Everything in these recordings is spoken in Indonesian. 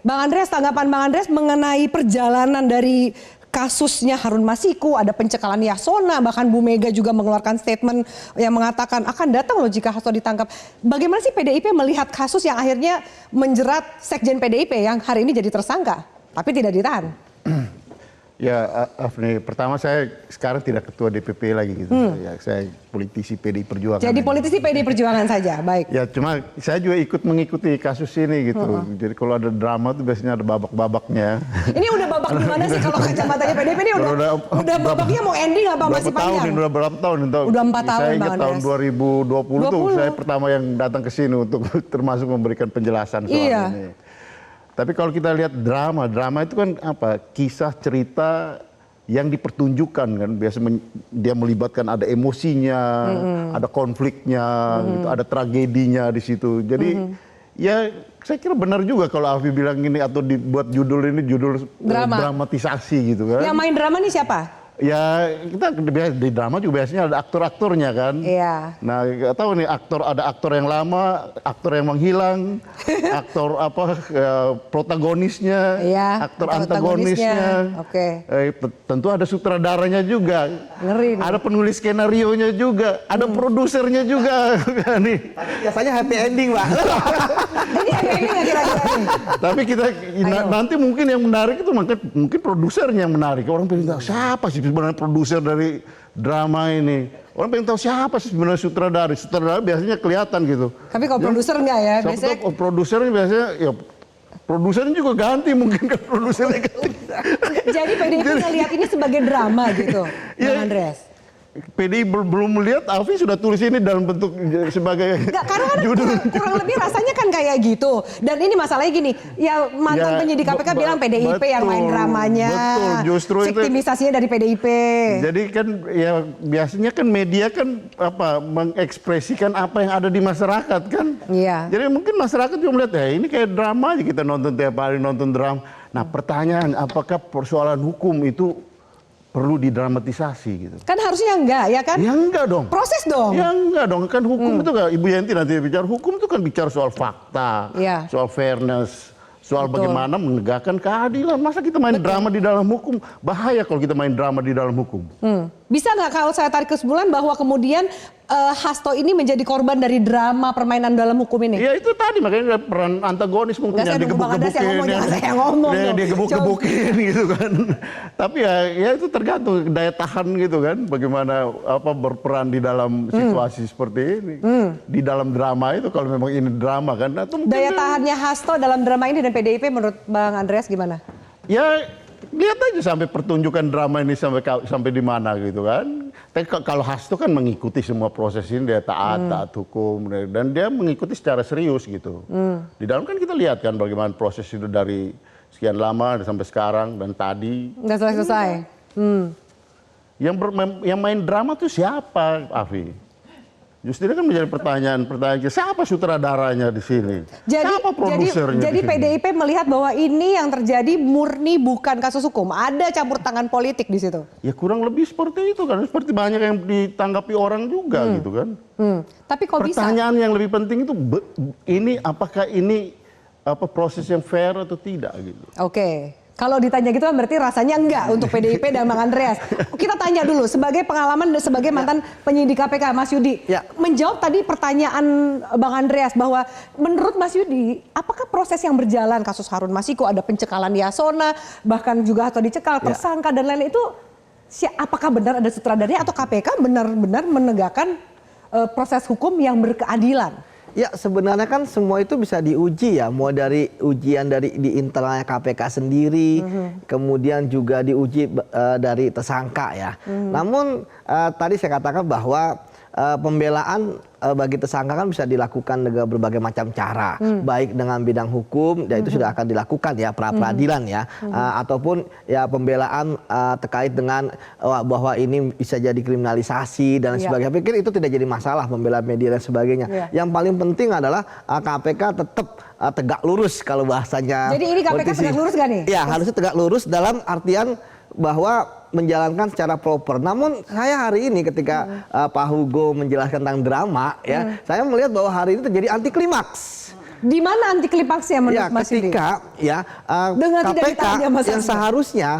Bang Andreas, tanggapan Bang Andreas mengenai perjalanan dari kasusnya Harun Masiku, ada pencekalan Yasona, bahkan Bu Mega juga mengeluarkan statement yang mengatakan akan datang loh jika Hasto ditangkap. Bagaimana sih PDIP melihat kasus yang akhirnya menjerat Sekjen PDIP yang hari ini jadi tersangka, tapi tidak ditahan? Ya, Afni, pertama saya sekarang tidak ketua DPP lagi gitu. Ya, saya politisi PDI Perjuangan. Jadi politisi PDI Perjuangan saja, baik. Ya, cuma saya juga ikut mengikuti kasus ini gitu. Jadi kalau ada drama tuh biasanya ada babak-babaknya. Ini udah babak gimana sih kalau kacamatanya PDIP ini udah babaknya mau ending apa masih panjang? Udah berapa tahun? Udah 4 tahun, saya Bang ingat tahun Andreas. 2020 tuh saya pertama yang datang ke sini untuk termasuk memberikan penjelasan soal ini. Tapi kalau kita lihat drama itu kan apa? Kisah cerita yang dipertunjukkan kan. Biasa dia melibatkan ada emosinya, ada konfliknya, gitu, ada tragedinya di situ. Jadi ya saya kira benar juga kalau Alfi bilang ini atau dibuat judul ini judul dramatisasi gitu kan. Yang main drama nih siapa? Ya kita di drama juga biasanya ada aktor-aktornya kan. Iya. Nah nggak tahu nih ada aktor yang lama, aktor yang menghilang, aktor protagonisnya, aktor antagonisnya. Oke. Tentu ada sutradaranya juga. Ngeri nih. Ada penulis skenarionya juga, ada produsernya juga. Nih. Tapi biasanya happy ending, Pak. Ini happy ending nggak kira-kira nih? Tapi kita nanti mungkin yang menarik itu mungkin produsernya yang menarik. Orang pengen tahu siapa sih sebenarnya produser dari drama ini. Orang pengen tahu siapa sih sebenarnya sutradara. Sutradara biasanya kelihatan gitu. Tapi kalau produser enggak ya? Biasanya produsernya biasanya ya produsernya juga ganti mungkin kan produsernya ganti. Jadi PDIP melihat ini sebagai drama gitu, Bang Andreas. PDI belum melihat, Alfi sudah tulis ini dalam bentuk sebagai karena kan kurang lebih rasanya kan kayak gitu. Dan ini masalahnya gini, ya mantan penyidik KPK bilang PDIP yang main dramanya. Betul, justru itu. Viktimisasinya dari PDIP. Jadi kan ya biasanya kan media kan mengekspresikan apa yang ada di masyarakat kan. Iya. Jadi mungkin masyarakat juga melihat ya ini kayak drama aja kita nonton tiap hari nonton drama. Nah pertanyaan apakah persoalan hukum itu perlu didramatisasi gitu. Kan harusnya enggak ya kan? Ya enggak dong. Proses dong. Ya enggak dong. Kan hukum itu kan Ibu Yanti nanti bicara hukum itu kan bicara soal fakta, soal fairness, soal bagaimana menegakkan keadilan. Masa kita main drama di dalam hukum? Bahaya kalau kita main drama di dalam hukum. Bisa nggak kalau saya tarik kesimpulan bahwa kemudian Hasto ini menjadi korban dari drama permainan dalam hukum ini? Ya itu tadi makanya peran antagonis mungkin yang digebuk-gebukin, dia gebuk-gebukin gitu kan. Tapi ya itu tergantung daya tahan gitu kan, bagaimana berperan di dalam situasi seperti ini. Di dalam drama itu kalau memang ini drama kan. Atau daya tahannya Hasto dalam drama ini dan PDIP menurut Bang Andreas gimana? Ya lihat aja sampai pertunjukan drama ini sampai di mana gitu kan. Tapi kalau Hasto kan mengikuti semua proses ini, dia taat hukum dan dia mengikuti secara serius gitu. Di dalam kan kita lihat kan bagaimana proses itu dari sekian lama sampai sekarang dan tadi. Nggak selesai. Yang main drama tuh siapa, Afi? Justru kan menjadi pertanyaan siapa sutradaranya di sini? Siapa produsernya? Jadi PDIP melihat bahwa ini yang terjadi murni bukan kasus hukum, ada campur tangan politik di situ. Ya kurang lebih seperti itu kan, seperti banyak yang ditanggapi orang juga gitu kan. Tapi kok bisa? Pertanyaan yang lebih penting itu apakah ini proses yang fair atau tidak gitu. Oke. Kalau ditanya gitu kan berarti rasanya enggak untuk PDIP dan Bang Andreas. Kita tanya dulu sebagai pengalaman sebagai mantan penyidik KPK, Mas Yudi. Menjawab tadi pertanyaan Bang Andreas bahwa menurut Mas Yudi, apakah proses yang berjalan kasus Harun Masiku, ada pencekalan Yasona, bahkan juga atau dicekal, tersangka dan lain-lain itu apakah benar ada sutradaranya atau KPK benar-benar menegakkan proses hukum yang berkeadilan? Ya sebenarnya kan semua itu bisa diuji ya, mau dari ujian di internalnya KPK sendiri, kemudian juga diuji dari tersangka ya. Namun tadi saya katakan bahwa pembelaan bagi tersangka kan bisa dilakukan dengan berbagai macam cara, baik dengan bidang hukum, dan itu sudah akan dilakukan ya pra-peradilan ya, ataupun ya pembelaan terkait dengan bahwa ini bisa jadi kriminalisasi dan sebagainya. Saya pikir itu tidak jadi masalah pembelaan media dan sebagainya. Yang paling penting adalah KPK tetap tegak lurus kalau bahasanya. Jadi ini KPK tegak lurus gak nih? Ya harusnya tegak lurus dalam artian bahwa menjalankan secara proper. Namun saya hari ini ketika Pak Hugo menjelaskan tentang drama ya, saya melihat bahwa hari ini terjadi anti klimaks. Di mana anti klimaksnya menurut Mas Yudi? Ketika ya Dengan tidak KPK ditahannya Mas yang Hasto. seharusnya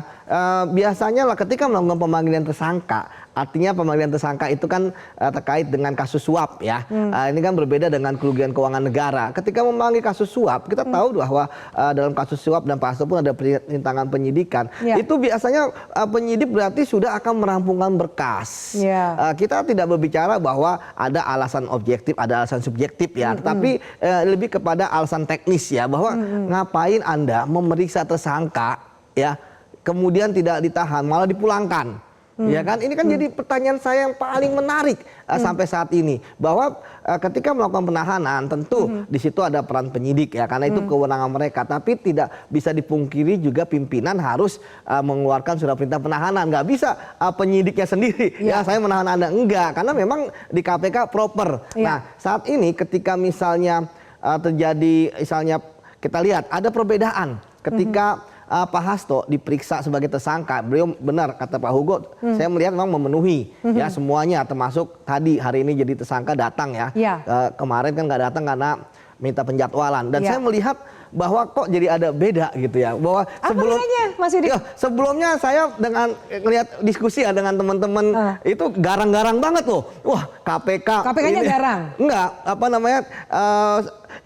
biasanya lah ketika melakukan pemanggilan tersangka, artinya pemanggilan tersangka itu kan terkait dengan kasus suap ya. Ini kan berbeda dengan kerugian keuangan negara. Ketika memanggil kasus suap, kita tahu bahwa dalam kasus suap dan Pak Hasto pun ada perintangan penyidikan. Ya. Itu biasanya penyidik berarti sudah akan merampungkan berkas. Ya. Kita tidak berbicara bahwa ada alasan objektif, ada alasan subjektif ya, tetapi lebih kepada alasan teknis ya, bahwa ngapain Anda memeriksa tersangka ya, kemudian tidak ditahan, malah dipulangkan. Ya kan, ini kan jadi pertanyaan saya yang paling menarik sampai saat ini, bahwa ketika melakukan penahanan tentu di situ ada peran penyidik ya, karena itu kewenangan mereka, tapi tidak bisa dipungkiri juga pimpinan harus mengeluarkan surat perintah penahanan. Nggak bisa penyidiknya sendiri ya saya menahan Anda, enggak, karena memang di KPK proper. Nah, saat ini ketika misalnya terjadi, misalnya kita lihat ada perbedaan ketika Pak Hasto diperiksa sebagai tersangka, beliau benar kata Pak Hugo, saya melihat memang memenuhi ya semuanya, termasuk tadi hari ini jadi tersangka datang ya. Kemarin kan nggak datang karena minta penjadwalan, dan saya melihat bahwa kok jadi ada beda gitu ya, bahwa sebelumnya saya dengan ngelihat diskusi ya dengan teman-teman itu garang-garang banget loh, wah KPK-nya garang? Enggak, apa namanya,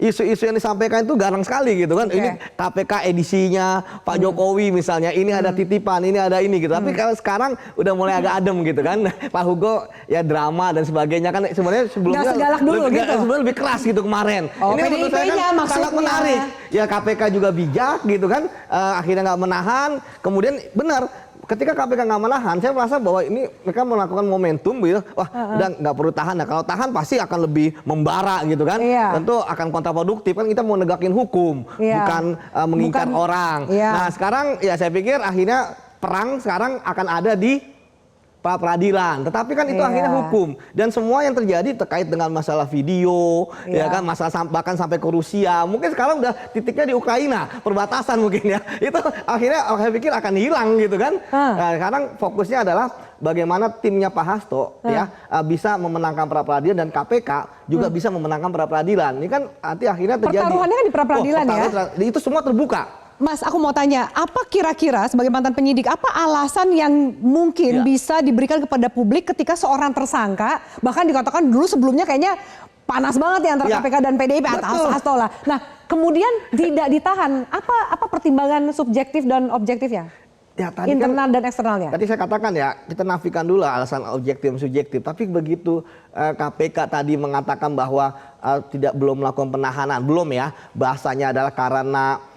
isu-isu yang disampaikan itu garang sekali gitu kan. Ini KPK edisinya Pak Jokowi misalnya, ini ada titipan, ini ada ini gitu. Tapi kalau sekarang udah mulai agak adem gitu kan. Pak Hugo ya drama dan sebagainya kan, sebenarnya sebelumnya nggak segalak dulu gitu. Sebelumnya lebih keras gitu kemarin. Oh, Ini menurut saya kan sangat menarik. Ya KPK juga bijak gitu kan, akhirnya nggak menahan. Kemudian benar, ketika KPK nggak menahan, saya merasa bahwa ini mereka melakukan momentum gitu. Wah, udah nggak perlu tahan. Nah, kalau tahan pasti akan lebih membara gitu kan. Tentu akan kontraproduktif, kan kita mau negakin hukum, bukan mengincar orang. Nah, sekarang ya saya pikir akhirnya perang sekarang akan ada di pra peradilan, tetapi kan itu akhirnya hukum, dan semua yang terjadi terkait dengan masalah video, ya kan, masalah bahkan sampai ke Rusia, mungkin sekarang udah titiknya di Ukraina, perbatasan mungkin ya, itu akhirnya saya pikir akan hilang gitu kan. Nah, sekarang fokusnya adalah bagaimana timnya Pak Hasto ya bisa memenangkan pra peradilan, dan KPK juga bisa memenangkan pra peradilan. Ini kan nanti akhirnya terjadi. Pertaruhannya kan di pra peradilan ya. Itu semua terbuka. Mas, aku mau tanya, apa kira-kira sebagai mantan penyidik, apa alasan yang mungkin bisa diberikan kepada publik ketika seorang tersangka, bahkan dikatakan dulu sebelumnya kayaknya panas banget ya antara KPK dan PDIP atau Hasto lah. Nah, kemudian tidak ditahan, apa pertimbangan subjektif dan objektifnya? Ya, tadi internal kan, dan eksternalnya. Tadi saya katakan ya, kita nafikan dulu alasan objektif dan subjektif. Tapi begitu KPK tadi mengatakan bahwa belum melakukan penahanan, belum ya, bahasanya adalah karena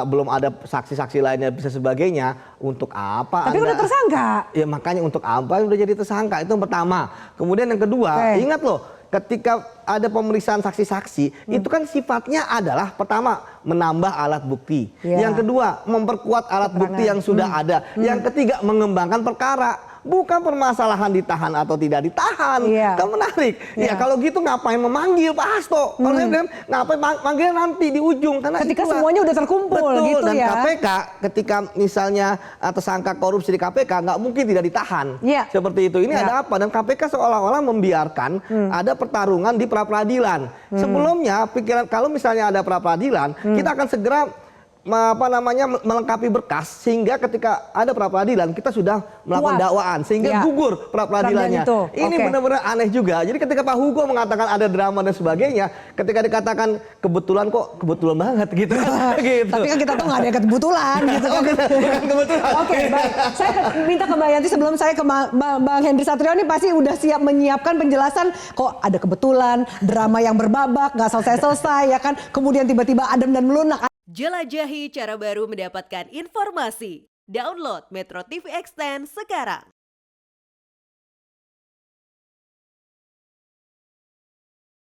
belum ada saksi-saksi lainnya bisa sebagainya, untuk apa? Tapi udah tersangka. Ya makanya untuk apa udah jadi tersangka, itu yang pertama. Kemudian yang kedua, ingat loh, ketika ada pemeriksaan saksi-saksi, itu kan sifatnya adalah pertama menambah alat bukti, yang kedua memperkuat alat bukti yang sudah ada, yang ketiga mengembangkan perkara. Bukan permasalahan ditahan atau tidak ditahan. Kan menarik. Ya kalau gitu ngapain memanggil Pak Hasto? Kalau saya bilang ngapain manggil nanti di ujung, karena ketika semuanya udah terkumpul. Betul, gitu dan ya. KPK ketika misalnya tersangka korupsi di KPK nggak mungkin tidak ditahan. Seperti itu. Ini ada apa? Dan KPK seolah-olah membiarkan ada pertarungan di pra peradilan. Sebelumnya pikiran kalau misalnya ada pra peradilan, kita akan segera melengkapi berkas, sehingga ketika ada pra peradilan kita sudah melakukan dakwaan sehingga gugur pra peradilannya. Ini benar-benar aneh juga. Jadi ketika Pak Hugo mengatakan ada drama dan sebagainya, ketika dikatakan kebetulan, kok kebetulan banget gitu kan. Gitu. Tapi kan kita tuh nggak ada kebetulan gitu kan. Kebetulan. Oke, baik. Saya minta ke Mbak Yanti, sebelum saya ke Bang Henry Satrio, ini pasti udah siap menyiapkan penjelasan, kok ada kebetulan, drama yang berbabak, nggak selesai-selesai ya kan, kemudian tiba-tiba adem dan melunak. Jelajahi cara baru mendapatkan informasi. Download Metro TV Extend sekarang.